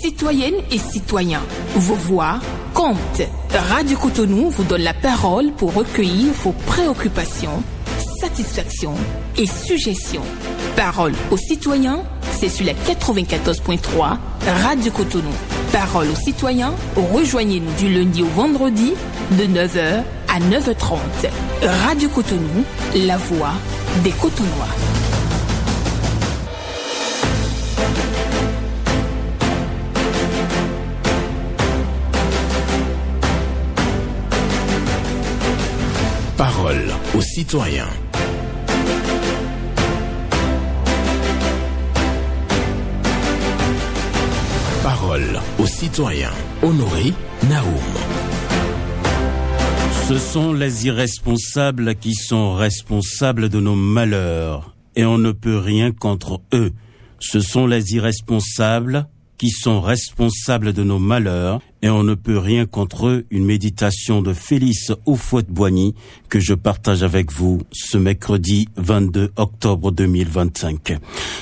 Citoyennes et citoyens, vos voix comptent. Radio Cotonou vous donne la parole pour recueillir vos préoccupations, satisfactions et suggestions. Parole aux citoyens, c'est sur la 94.3 Radio Cotonou. Parole aux citoyens, rejoignez-nous du lundi au vendredi de 9h à 9h30. Radio Cotonou, la voix des Cotonois. Parole aux citoyens. Parole aux citoyens. Honoré Naoum. Ce sont les irresponsables qui sont responsables de nos malheurs et on ne peut rien contre eux. Ce sont les irresponsables qui sont responsables de nos malheurs et on ne peut rien contre eux. Une méditation de Félix Houphouët-Boigny que je partage avec vous ce mercredi 22 octobre 2025.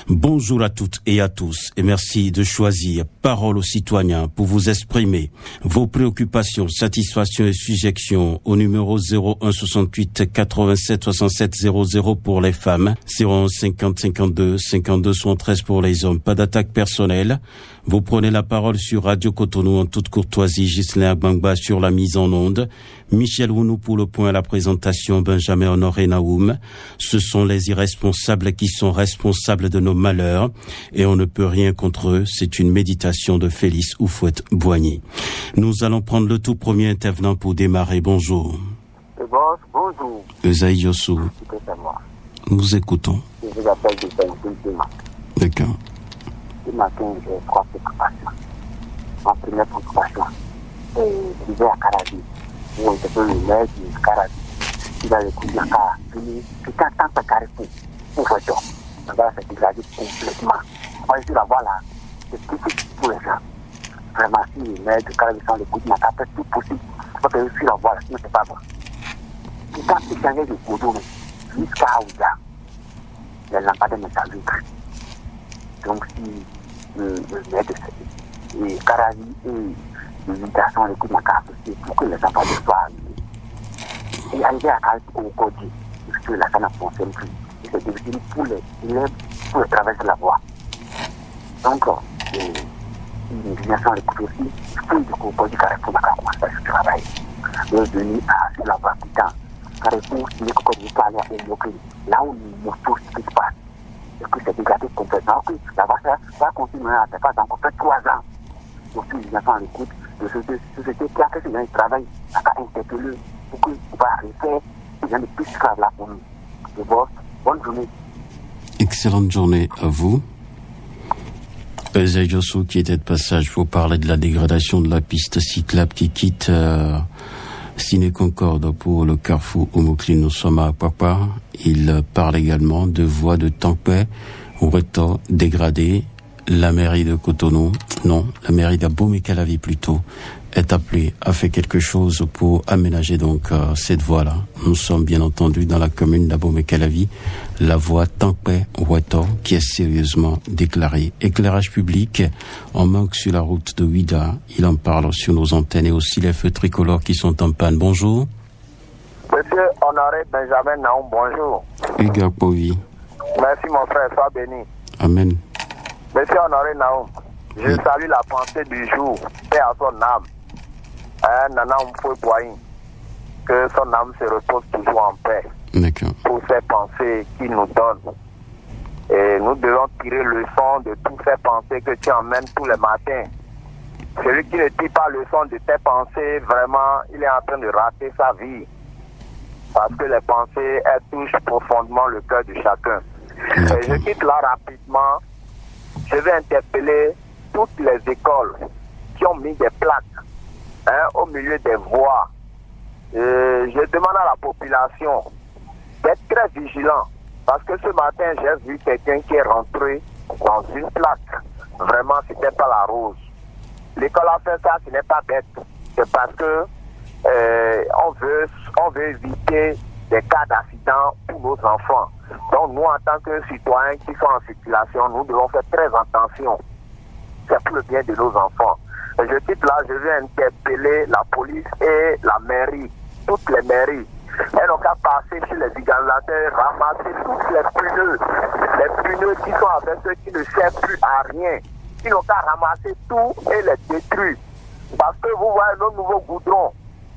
Bonjour à toutes et à tous et merci de choisir Parole aux citoyens pour vous exprimer vos préoccupations, satisfactions et suggestions au numéro 01 68 87 67 00 pour les femmes, 01 50 52 52 73 pour les hommes. Pas d'attaque personnelle. Vous prenez la parole sur Radio Cotonou en toute courtoisie. Ghislain Bangba sur la mise en onde. Michel Wounou pour le point à la présentation. Benjamin Honoré Naoum. Ce sont les irresponsables qui sont responsables de nos malheurs et on ne peut rien contre eux. C'est une méditation de Félix Houphouët-Boigny. Nous allons prendre le tout premier intervenant pour démarrer. Bonjour. Bonjour. Esaïe Yossou. Nous écoutons. Je vous appelle de Saint-Denis. D'accord. Ce matin, j'ai 3 préoccupations. Ma première préoccupation, c'est l'hiver à Carabi, où on était le maire du Carabi. Il a le coup de la Carabi, c'est tant de Carrefour, pour voiture. On va se dégrader complètement. Moi, je suis là-bas, là, c'est difficile pour les gens. Vraiment, si les maires du Carabi sont le coup de la Carabi, c'est tout possible. Parce que je suis là-bas, là, sinon c'est pas bon. Et quand il changeait de Koudou, jusqu'à Aouda, les lampadaires ne s'allument plus. Donc, si le maire de Carabi et l'imitation à l'écoute de la carte, c'est pour que les enfants soient arrivés. Et arriver à Carabi au Codi, parce que la canne ne fonctionne plus. Et c'est difficile pour les élèves, pour les traverser la voie. Donc, l'imitation à l'écoute aussi, pour le Codi Carrefour n'a pas commencé à se travailler. Il est venu à la voie qui tend. Carrefour, il est encore du aller à Mokri, là où les motos se passent. Et que c'est dégradé complètement. Que la voie va continuer à se faire encore 3 ans. Donc, les enfants à l'écoute de société qui a fait ce genre de travail, à interpeller pour qu'on va refaire ce genre de plus grave là pour nous. Et bonne journée. Excellente journée à vous. Esaïe Yossou qui était de passage pour parler de la dégradation de la piste cyclable qui quitte Ciné Concorde pour le carrefour Omokli. Nous sommes à Papa. Il parle également de voies de Tankpé, Oureto dégradées. La mairie de Cotonou, non, la mairie d'Abomey-Calavi plutôt, est appelée à faire quelque chose pour aménager donc cette voie-là. Nous sommes bien entendu dans la commune d'Abomey-Calavi, la voie Tankpé-Oureto qui est sérieusement déclarée. Éclairage public, on manque sur la route de Ouida, il en parle sur nos antennes et aussi les feux tricolores qui sont en panne. Bonjour. Monsieur Honoré Benjamin Naoum, bonjour. Hugues Povi. Merci mon frère, sois béni. Amen. Monsieur Honoré Naoum, je salue la pensée du jour, paix à son âme. Nana Houphouët-Boigny, que son âme se repose toujours en paix. D'accord. Pour ces pensées qu'il nous donne. Et nous devons tirer leçon de toutes ces pensées que tu emmènes tous les matins. Celui qui ne tire pas leçon de tes pensées, vraiment, il est en train de rater sa vie. Parce que les pensées, elles touchent profondément le cœur de chacun. Et je quitte là rapidement. Je vais interpeller toutes les écoles qui ont mis des plaques au milieu des voies. Je demande à la population d'être très vigilant parce que ce matin, j'ai vu quelqu'un qui est rentré dans une plaque. Vraiment, c'était pas la rose. L'école a fait ça, ce n'est pas bête. C'est parce que on veut éviter des cas d'accident pour nos enfants. Donc nous, en tant que citoyens qui sont en circulation, nous devons faire très attention. C'est pour le bien de nos enfants. Et je quitte là, je vais interpeller la police et la mairie, toutes les mairies. Elles n'ont qu'à passer chez les vulgarisateurs, ramasser tous les pneus qui sont avec eux, qui ne servent plus à rien. Ils n'ont qu'à ramasser tout et les détruire. Parce que vous voyez nos nouveaux goudrons.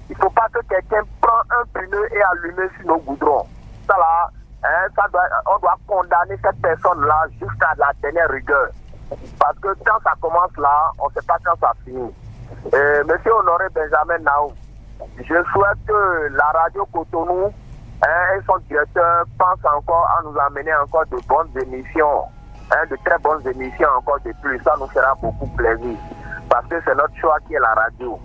Il ne faut pas que quelqu'un prenne un pneu et allume sur nos goudrons. Ça là, on doit condamner cette personne-là jusqu'à la dernière rigueur. Parce que quand ça commence là, on ne sait pas quand ça finit. Monsieur Honoré Benjamin Naou, je souhaite que la radio Cotonou et son directeur pensent encore à nous amener encore de bonnes émissions, de très bonnes émissions encore de plus. Ça nous fera beaucoup plaisir. Parce que c'est notre choix qui est la radio.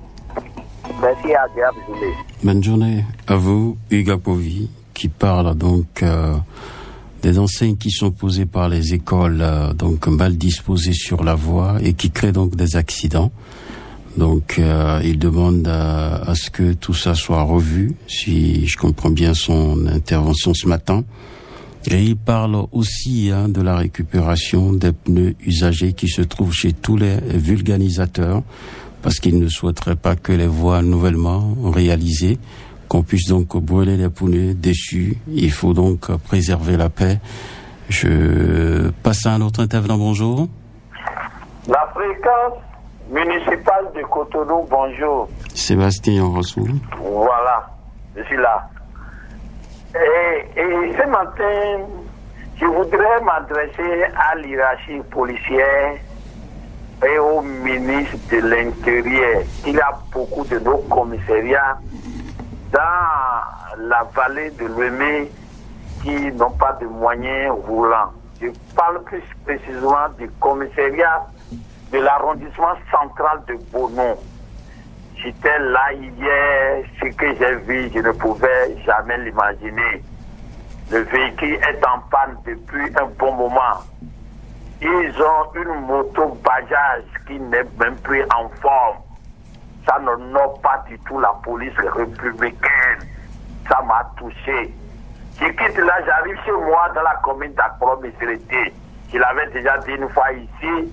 Merci et agréable journée. Bonne journée à vous, Hugues Povy, qui parle donc des enseignes qui sont posées par les écoles donc mal disposées sur la voie et qui créent donc des accidents. Donc il demande à ce que tout ça soit revu, si je comprends bien son intervention ce matin. Et il parle aussi de la récupération des pneus usagés qui se trouvent chez tous les vulgarisateurs, parce qu'il ne souhaiterait pas que les voies nouvellement réalisées, qu'on puisse donc brûler les pneus déçus. Il faut donc préserver la paix. Je passe à un autre intervenant, bonjour. La fréquence municipale de Cotonou, bonjour. Sébastien Rossou. Voilà, je suis là. Et ce matin, je voudrais m'adresser à l'hiérarchie policière et au ministre de l'Intérieur. Il y a beaucoup de nos commissariats dans la vallée de l'Ouémé qui n'ont pas de moyens roulants. Je parle plus précisément du commissariat de l'arrondissement central de Bonon. J'étais là hier, ce que j'ai vu, je ne pouvais jamais l'imaginer. Le véhicule est en panne depuis un bon moment. Ils ont une moto Bajaj qui n'est même plus en forme. Ça n'honore pas du tout la police républicaine. Ça m'a touché. Je quitte là, j'arrive chez moi dans la commune d'Akpro-Misérité. Je l'avais déjà dit une fois ici,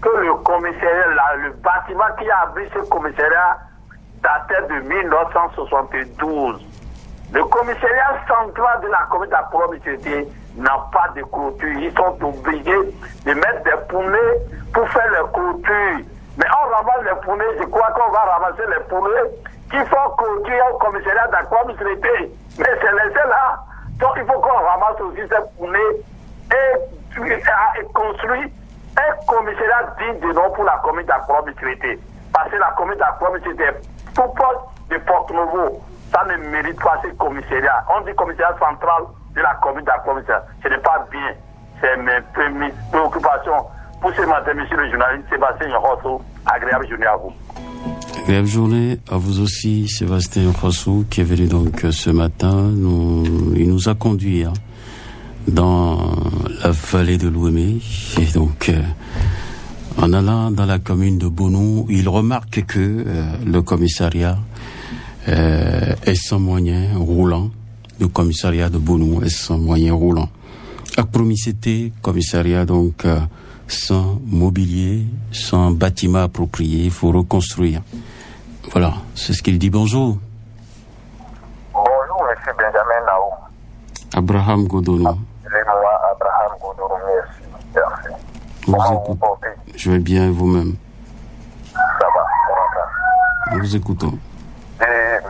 que le commissariat, là, le bâtiment qui a abri ce commissariat datait de 1972. Le commissariat central de la commune d'Akpro-Misérité n'a pas de clôture. Ils sont obligés de mettre des poneys pour faire les clôtures. Mais on ramasse les poneys, je crois qu'on va ramasser les poneys qui font clôture au commissariat d'Akpro-Misérité. Mais c'est laissé là. Donc il faut qu'on ramasse aussi ces poneys et construire un commissariat digne de nom pour la commune d'Akpro-Misérité. Parce que la commune d'Akpro-Misérité est tout proche de Porte-Nouveau. Ça ne mérite pas ce commissariat. On dit commissariat central de la commune d'Akpro-Misérité. Ce n'est pas bien. C'est mes préoccupations. Pour ce matin, monsieur le journaliste Sébastien Rosso, agréable journée à vous. Agréable journée à vous aussi, Sébastien Rosso, qui est venu donc ce matin. Il nous a conduits dans la vallée de l'Ouémé. Et donc, en allant dans la commune de Bonon, il remarque que le commissariat est sans moyens roulants. Le commissariat de Bonon est sans moyens roulants. Akpro-Misérité, commissariat donc sans mobilier, sans bâtiment approprié, il faut reconstruire. Voilà, c'est ce qu'il dit. Bonjour. Bonjour, monsieur Benjamin Naou. Abraham Godono. C'est moi, Abraham Godono, merci. Je vous écoute. Je vais bien, vous-même. Ça va, on va. Nous vous écoutons.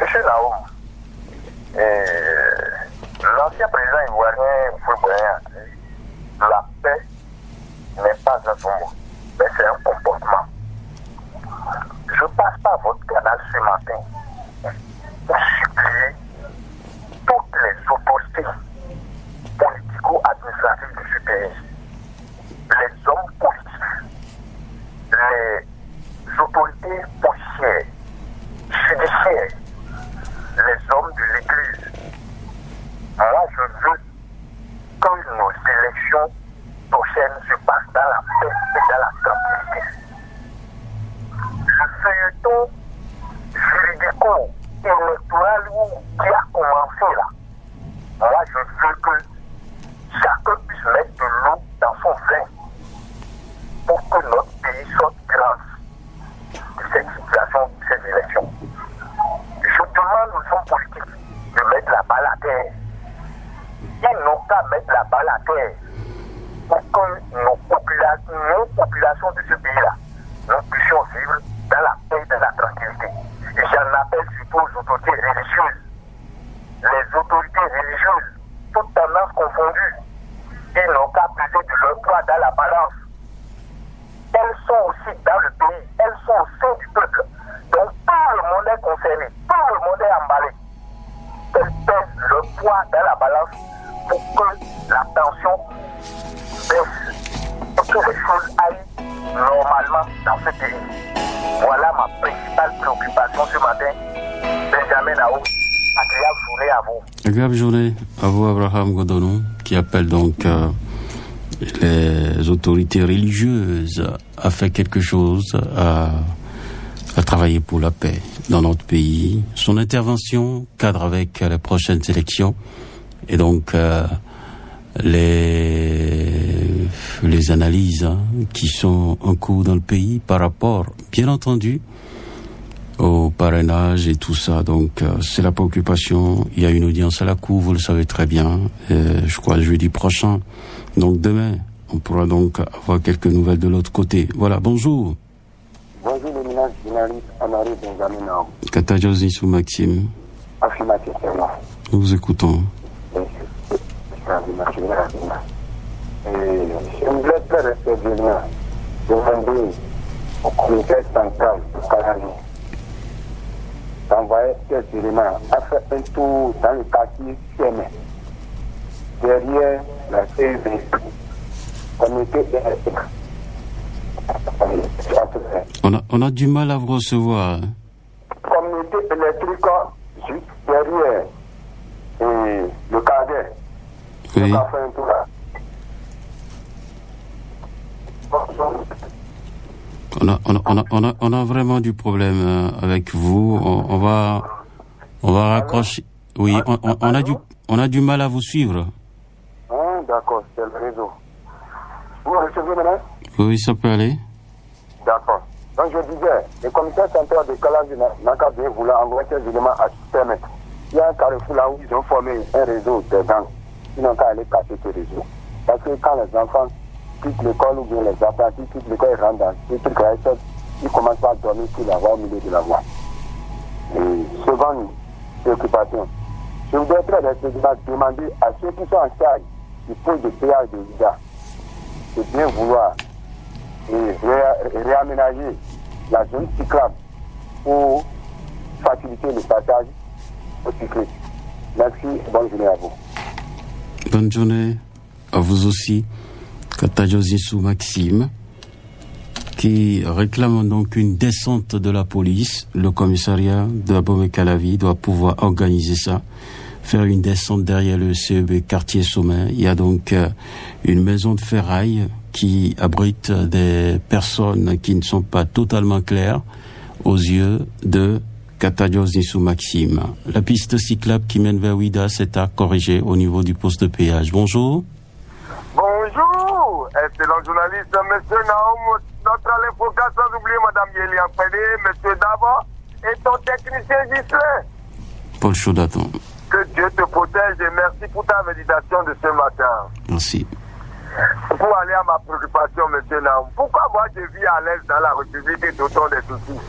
Monsieur Naou, l'ancien président ivoirien Fulbert, la paix n'est pas un mot, mais c'est un comportement. Je passe par votre canal ce matin pour supplier toutes les autorités politico-administratives de ce pays, les hommes politiques, les autorités policières, judiciaires, les hommes de l'Église. Moi, je veux que nos élections prochaines se passent dans la paix et dans la tranquillité. Le feuilleton juridico-électoral qui a commencé là, moi, je veux que chacun puisse mettre de l'eau dans son vin pour que notre pays sorte grandi la terre pour que nos populations de ce pays-là, nous puissions vivre dans la paix et dans la tranquillité. Et j'en appelle surtout aux autorités religieuses. Les autorités religieuses, toutes tendances confondues, ils n'ont qu'à peser de leur poids dans la balance. Elles sont aussi dans le pays, elles sont au sein du peuple. Donc tout le monde est concerné, tout le monde est emballé. Elles pèsent le poids dans la balance pour que la tension baisse, pour que les choses aillent normalement dans ce pays. Voilà ma principale préoccupation ce matin. Benjamin Nao, agréable journée à vous. Agréable journée à vous, Abraham Godonou, qui appelle donc les autorités religieuses à faire quelque chose, à travailler pour la paix dans notre pays. Son intervention cadre avec les prochaines élections et donc les analyses qui sont en cours dans le pays par rapport, bien entendu, au parrainage et tout ça. Donc c'est la préoccupation. Il y a une audience à la Cour, vous le savez très bien, je crois jeudi prochain. Donc demain, on pourra donc avoir quelques nouvelles de l'autre côté. Voilà, bonjour. Bonjour, l'éminent journaliste Honoré Benjamin Nao. Katajosi sous Maxime. Affirmatif, Nous vous écoutons. Je voudrais très respectueusement demander au comité central de Caravi d'envoyer quelques éléments à faire un tour dans le quartier CME, derrière la CEB, comité électrique. On a du mal à vous recevoir. Communauté électrique juste derrière le cadet. Oui. On a vraiment du problème avec vous. On va raccrocher. Oui, on a du mal à vous suivre. D'accord, c'est le réseau. Vous recevez maintenant? Oui, ça peut aller. D'accord. Donc je disais, le commissaire central de Calavi n'a qu'à bien vouloir envoyer ces éléments à permettre. Il y a un carrefour là où ils ont formé un réseau de gangs. Ils n'ont qu'à aller casser ce réseau. Parce que quand les enfants quittent l'école ou bien les apprentis quittent l'école et rentrent dans ce truc là, ils commencent pas à dormir sur la voie au milieu de la voie. Et seconde préoccupation, je voudrais très respectueusement demander à ceux qui sont en charge du point de péage de l'IDA de bien vouloir réaménager la zone cyclable pour faciliter le passage aux cyclistes. Merci, bonne journée à vous. Bonne journée à vous aussi, Katajosi sous Maxime, qui réclame donc une descente de la police. Le commissariat de Abomey-Calavi doit pouvoir organiser ça, faire une descente derrière le CEB quartier Sommet. Il y a donc une maison de ferraille qui abrite des personnes qui ne sont pas totalement claires aux yeux de Katajosi sous Maxime. La piste cyclable qui mène vers Ouida c'est à corriger au niveau du poste de péage. Bonjour. Bonjour, excellent journaliste, monsieur Naoum, notre avocat, sans oublier madame Yélian Pédé, monsieur Dava et ton technicien Gislain. Paul Chaudaton. Que Dieu te protège et merci pour ta méditation de ce matin. Merci. Pour aller à ma préoccupation, monsieur Naoum, pourquoi moi je vis à l'aise dans la République et d'autant des soucis?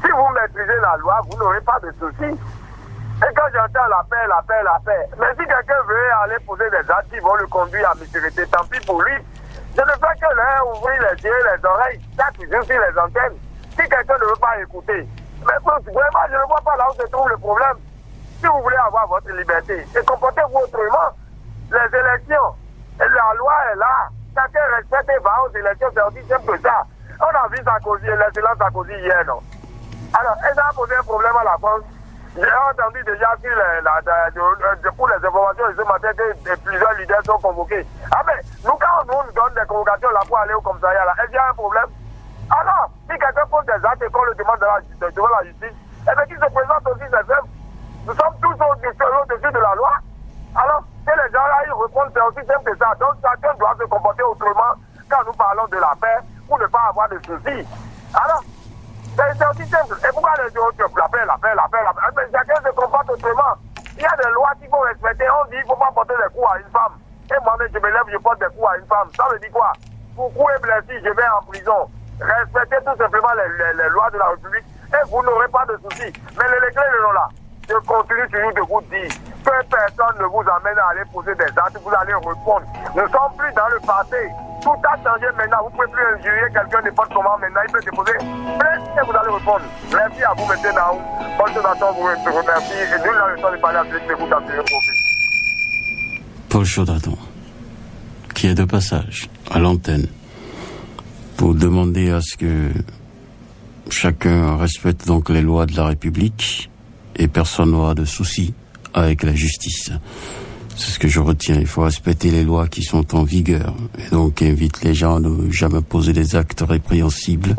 Si vous maîtrisez la loi, vous n'aurez pas de soucis. Et quand j'entends la paix, mais si quelqu'un veut aller poser des actes qui vont le conduire à méchanceté, tant pis pour lui. Je ne fais que ouvrir les yeux, les oreilles, chaque jour sur les antennes. Si quelqu'un ne veut pas écouter, mais vraiment, je ne vois pas là où se trouve le problème. Si vous voulez avoir votre liberté, et comportez-vous autrement. Les élections, la loi est là. Chacun respecte et va aux élections, c'est aussi simple que ça. On a vu Sarkozy, l'excellent Sarkozy hier, non? Alors, est-ce que ça a posé un problème à la France? J'ai entendu déjà pour les informations de ce matin que plusieurs leaders sont convoqués. Ah mais, nous quand on nous donne des convocations là pour aller au commissariat là, est-ce qu'il y a un problème? Alors, si quelqu'un pose des actes et qu'on le demande devant la justice, eh bien qu'il se présente aussi ses œuvres. Nous sommes tous au-dessus de la loi. Alors, que les gens là, ils répondent, c'est aussi simple que ça. Donc, chacun doit se comporter autrement quand nous parlons de la paix pour ne pas avoir de soucis. Alors, c'est aussi simple. Et pourquoi les gens disent la paix? Mais chacun se comporte autrement. Il y a des lois qu'il faut respecter. On dit qu'il ne faut pas porter des coups à une femme. et moi-même je me lève, je porte des coups à une femme, ça veut dire quoi? Vous courez blessé, je vais en prison. Respectez tout simplement les lois de la République et vous n'aurez pas de soucis. Mais les lecteurs sont là. Je continue toujours de vous dire que personne ne vous amène à aller poser des actes, vous allez répondre. Nous ne sommes plus dans le passé. Tout a changé maintenant. Vous ne pouvez plus injurier quelqu'un n'importe comment maintenant. Il peut déposer plainte et vous allez répondre. Merci à vous, M. Naou. Bonne donation, vous remercie. Et nous, là, le temps de parler à celui qui écoute à ce profil. Paul Chaudadon, qui est de passage à l'antenne pour demander à ce que chacun respecte donc les lois de la République et personne n'aura de soucis avec la justice. C'est ce que je retiens. Il faut respecter les lois qui sont en vigueur et donc invite les gens à ne jamais poser des actes répréhensibles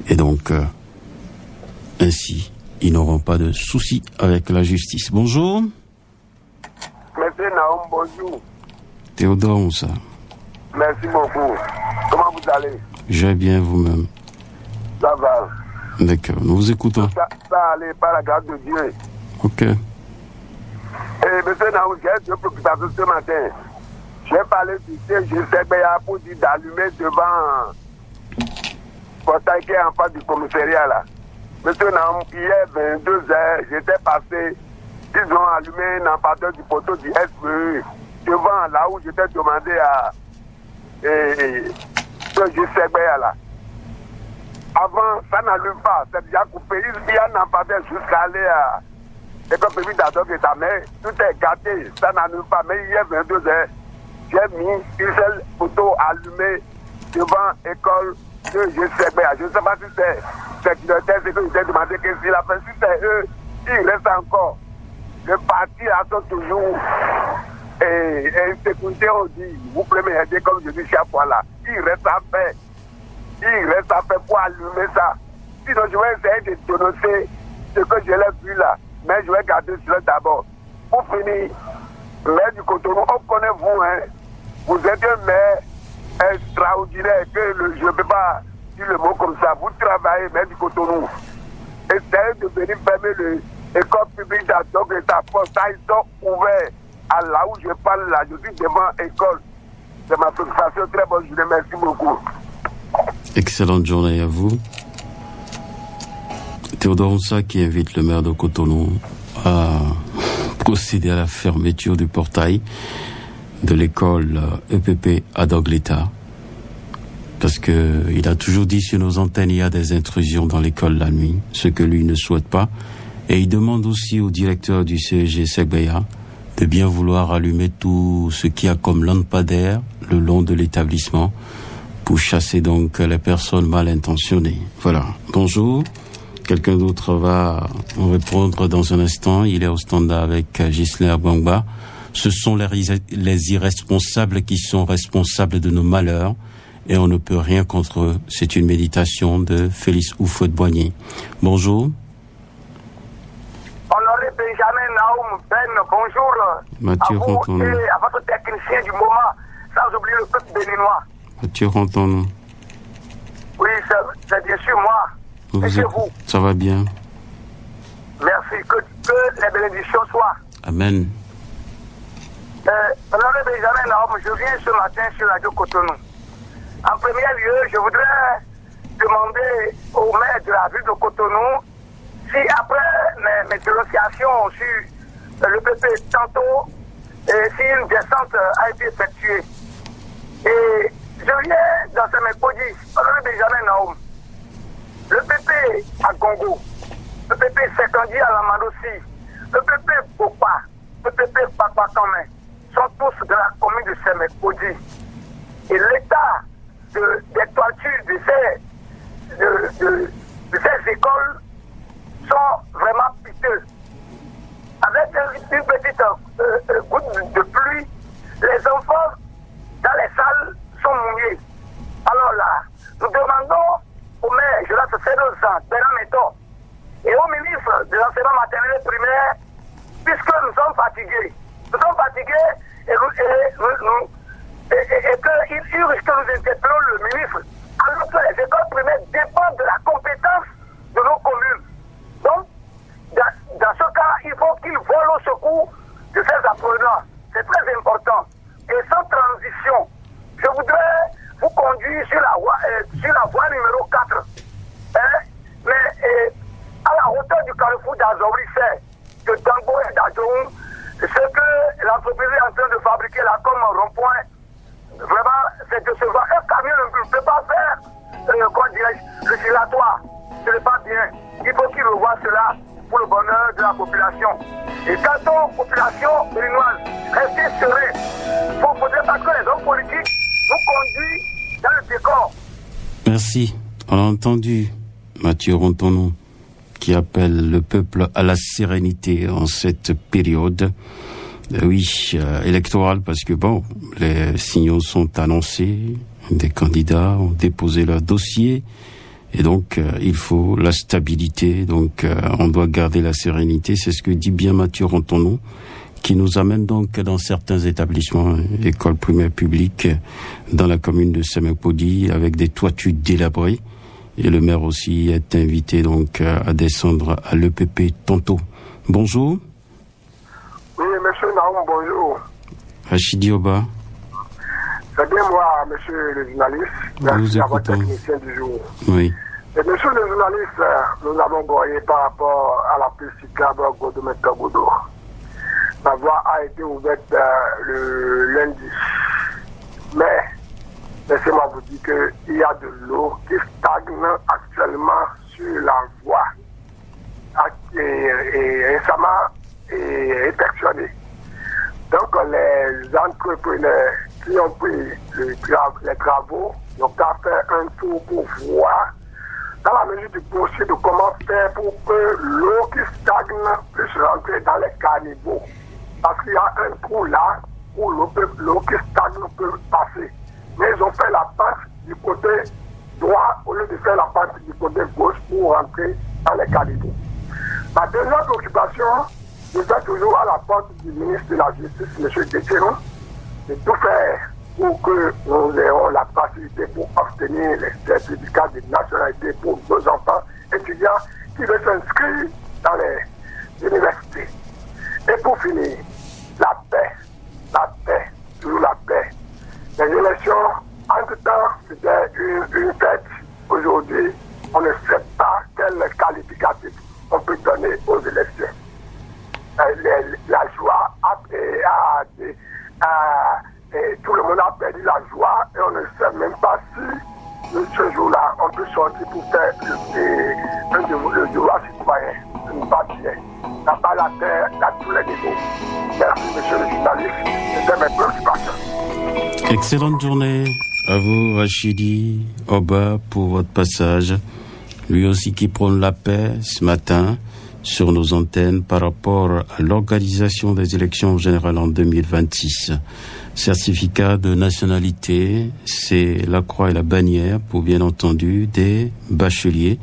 et donc ainsi ils n'auront pas de soucis avec la justice. Bonjour. Monsieur Naoum, bonjour. Théodore Moussa. Merci beaucoup. Comment vous allez? J'ai bien vous-même. Ça va. D'accord, nous vous écoutons. Ça allait par la grâce de Dieu. Ok. Et monsieur Naoum, j'ai deux préoccupations ce matin. J'ai parlé du CG Segbeya pour dire d'allumer devant le portail qui est en face du commissariat là. Monsieur Naoum, hier 22h, j'étais passé, ils ont allumé un lampadaire du poteau du SPE devant là où j'étais demandé à CG Segbeya là. Avant, ça n'allume pas, c'est déjà coupé. Il y a un lampadaire jusqu'à aller à l'école publique d'Adog et ta mère. Tout est gâté, ça n'allume pas. Mais hier 22h, j'ai mis une seule photo allumée devant l'école de GCBA. Je ne sais pas si c'est sécuritaire, c'est que je t'ai demandé que s'il a fait, si c'est eux, il reste encore. Le parti a toujours insécurité, on dit, vous pouvez m'aider comme je dis chaque fois là. Il reste à faire. Il reste à faire pour allumer ça. Sinon, je vais essayer de dénoncer ce que je l'ai vu là. Mais je vais garder cela d'abord. Pour finir, maire du Cotonou, on connaît vous, hein. Vous êtes un maire extraordinaire, je ne peux pas dire le mot comme ça. Vous travaillez, maire du Cotonou. Essayez de venir fermer l'école publique d'Adog et ta force. Ça, ils sont ouverts à là où je parle là. Je suis devant l'école. C'est ma préoccupation. Très bonne journée. Merci beaucoup. Excellente journée à vous. Théodore Moussa qui invite le maire de Cotonou à procéder à la fermeture du portail de l'école EPP à Dogleta. Parce que il a toujours dit sur nos antennes, il y a des intrusions dans l'école la nuit, ce que lui ne souhaite pas. Et il demande aussi au directeur du CEG Segbeya de bien vouloir allumer tout ce qu'il y a comme lampadaire le long de l'établissement pour chasser donc les personnes mal intentionnées. Voilà. Bonjour. Quelqu'un d'autre va en répondre dans un instant. Il est au standard avec Ghislain Abouangba. Ce sont les irresponsables qui sont responsables de nos malheurs et on ne peut rien contre eux. C'est une méditation de Félix Houphouët-Boigny. Bonjour. Honoré Benjamin Naoum Ben, bonjour. Mathieu Ronton. Et à votre technicien du moment, sans oublier le peuple béninois. Mathieu Ronton. Oui, c'est bien sûr moi. Et chez vous. Ça va bien. Merci. Que les bénédictions soient. Amen. Honoré Benjamin Naoum, je viens ce matin sur Radio Cotonou. En premier lieu, je voudrais demander au maire de la ville de Cotonou si après mes dénonciations sur le PP tantôt, si une descente a été effectuée. Et je viens dans ce mercredi, honoré Benjamin Naoum. Le PP à Congo, le PP Sekondi à la Marossi, le PP Popa, le PP Papa-Kamé sont tous de la commune de Semek-Odi. Et l'état des toitures de ces écoles sont vraiment piteux. Avec une petite goutte de pluie, les enfants dans les salles sont mouillés. Alors là, nous demandons au maire, je laisse faire 2 ans, Bernard Méthode, et au ministre de l'enseignement maternel et primaire, puisque nous sommes fatigués. Nous sommes fatigués et qu'il risque que nous interpellons le ministre, alors que les écoles primaires dépendent de la compétence de nos communes. Donc, dans ce cas, il faut qu'ils volent au secours de ces apprenants. C'est très important. Et sans 2004. Mais à la hauteur du carrefour d'Azori, c'est de Tango et d'Adjoum, ce que l'entreprise est en train de fabriquer là comme un rond-point, vraiment, c'est décevant. Un camion ne peut pas faire, le giratoire. Ce n'est pas bien. Il faut qu'il revoie cela pour le bonheur de la population. Et quant aux populations béninoises, restez sereins. Il ne faudrait pas que les hommes politiques nous conduisent dans le décor. Merci. On a entendu Mathieu Rontonou qui appelle le peuple à la sérénité en cette période électorale, parce que les signaux sont annoncés, des candidats ont déposé leur dossier, et donc il faut la stabilité, donc on doit garder la sérénité, c'est ce que dit bien Mathieu Rontonou, qui nous amène donc dans certains établissements, écoles primaires publiques, dans la commune de Semekpodi, avec des toitures délabrées. Et le maire aussi est invité donc à descendre à l'EPP tantôt. Bonjour. Oui, monsieur Naoum, bonjour. Rachidi Oba. C'est bien moi, monsieur le journaliste. Merci à votre technicien du jour. Oui. Et monsieur le journaliste, nous avons broyé par rapport à la piste cyclable Godo-Meta-Godo. La voie a été ouverte le lundi. Mais laissez-moi vous dire qu'il y a de l'eau qui stagne actuellement sur la voie et récemment réfectionnée. Donc les entrepreneurs qui ont pris les travaux n'ont qu'à faire un tour pour voir, dans la mesure du possible, comment faire pour que l'eau qui stagne puisse rentrer dans les caniveaux. Parce qu'il y a un trou là où l'eau qui stagne peut passer. Mais ils ont fait la pente du côté droit au lieu de faire la pente du côté gauche pour rentrer dans les caniveaux. Ma deuxième préoccupation, je vais toujours à la porte du ministre de la Justice, M. Détiron, de tout faire pour que nous ayons la facilité pour obtenir les certificats de nationalité pour nos enfants étudiants qui veulent s'inscrire dans les universités. Et pour finir, la paix, toujours la paix. Les élections, entre-temps, c'était une fête. Aujourd'hui, on ne sait pas quel qualificatif on peut donner aux élections. La joie tout le monde a perdu la joie et on ne sait même pas si ce jour-là on peut sortir pour faire le devoir citoyen. Ce n'est pas bien. Là-bas la terre à tous les niveaux. Merci monsieur le journaliste. C'était mes préoccupations. Excellente journée à vous Rachidi Oba pour votre passage. Lui aussi qui prône la paix ce matin sur nos antennes par rapport à l'organisation des élections générales en 2026. Certificat de nationalité, c'est la croix et la bannière pour bien entendu des bacheliers.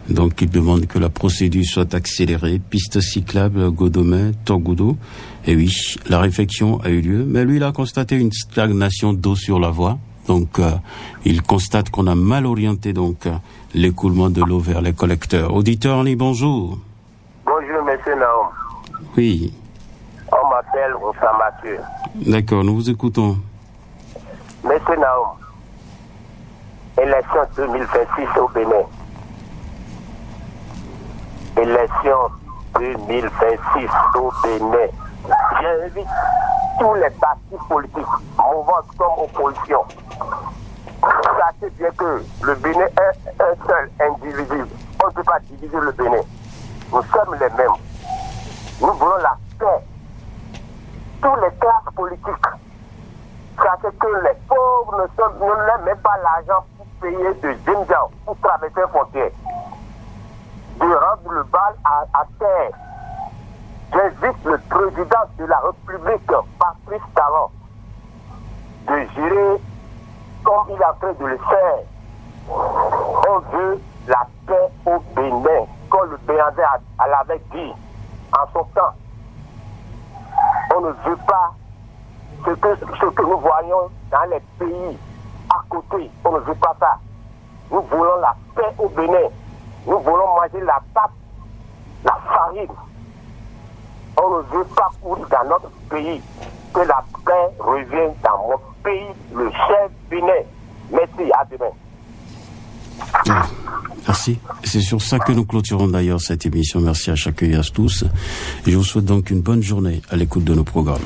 Donc il demande que la procédure soit accélérée. Piste cyclable Godomé-Togoudou. Et oui, la réfection a eu lieu, mais lui il a constaté une stagnation d'eau sur la voie. Donc il constate qu'on a mal orienté donc l'écoulement de l'eau vers les collecteurs. Auditeur en ligne, bonjour. Bonjour, monsieur Naoum. Oui. On m'appelle Oussa Mathieu. D'accord, nous vous écoutons. Monsieur Naoum, élection 2026 au Bénin. Élection 2026 au Bénin. J'invite tous les partis politiques, mouvantes comme opposition. Sachez bien que le Bénin est un seul individu. On ne peut pas diviser le Bénin. Nous sommes les mêmes. Nous voulons la paix. Tous les classes politiques. Sachez que les pauvres n'ont même pas l'argent pour payer de Jinjiao pour traverser les frontières. De rendre le bal à terre. J'invite le président de la République, Patrice Talon, de gérer comme il est en train de le faire. On veut la paix au Bénin, comme le Bénin l'avait dit en son temps. On ne veut pas ce que nous voyons dans les pays à côté. On ne veut pas ça. Nous voulons la paix au Bénin. Nous voulons manger la pâte, la farine. On ne veut pas courir dans notre pays. Que la paix revienne dans mon pays, le cher Bénin. Merci, à demain. Merci. C'est sur ça que nous clôturons d'ailleurs cette émission. Merci à chacun et à tous. Et je vous souhaite donc une bonne journée à l'écoute de nos programmes.